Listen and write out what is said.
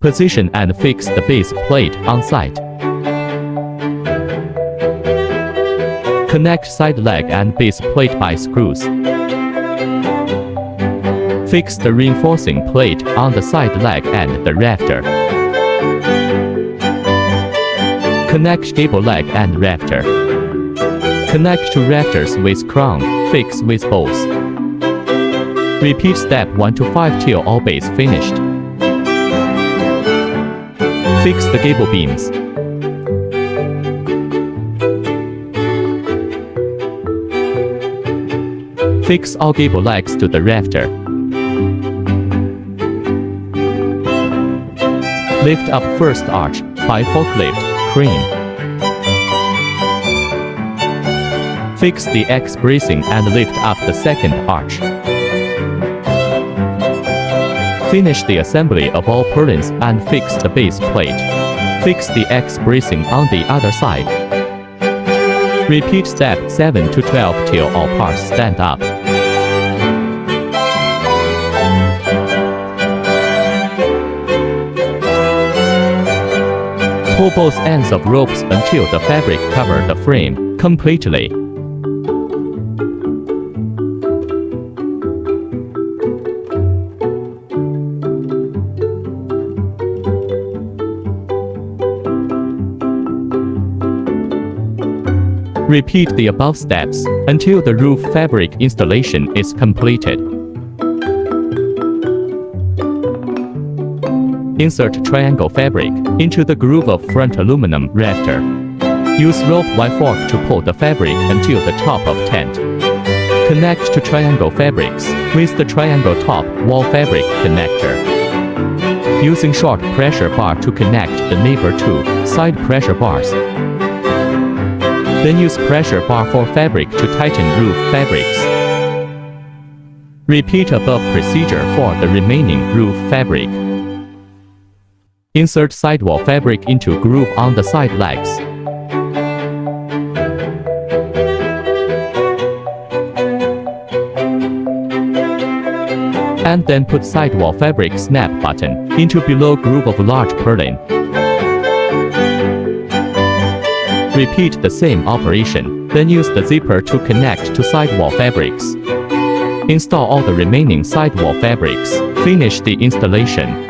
Position and fix the base plate on site. Connect side leg and base plate by screws. Fix the reinforcing plate on the side leg and the rafter. Connect gable leg and rafter. Connect to rafters with crown, fix with bolts. Repeat step 1 to 5 till all base finished. Fix the gable beams. Fix all gable legs to the rafter. Lift up first arch by forklift, crane. Fix the X bracing and lift up the second arch. Finish the assembly of all purlins and fix the base plate. Fix the X bracing on the other side. Repeat step 7 to 12 till all parts stand up. Pull both ends of ropes until the fabric covers the frame completely. Repeat the above steps until the roof fabric installation is completed. Insert triangle fabric into the groove of front aluminum rafter. Use rope Y fork to pull the fabric until the top of tent. Connect to triangle fabrics with the triangle top wall fabric connector. Using short pressure bar to connect the neighbor to side pressure bars. Then use pressure bar for fabric to tighten roof fabrics. Repeat above procedure for the remaining roof fabric. Insert sidewall fabric into groove on the side legs. And then put sidewall fabric snap button into below groove of large purlin. Repeat the same operation, then use the zipper to connect to sidewall fabrics. Install all the remaining sidewall fabrics. Finish the installation.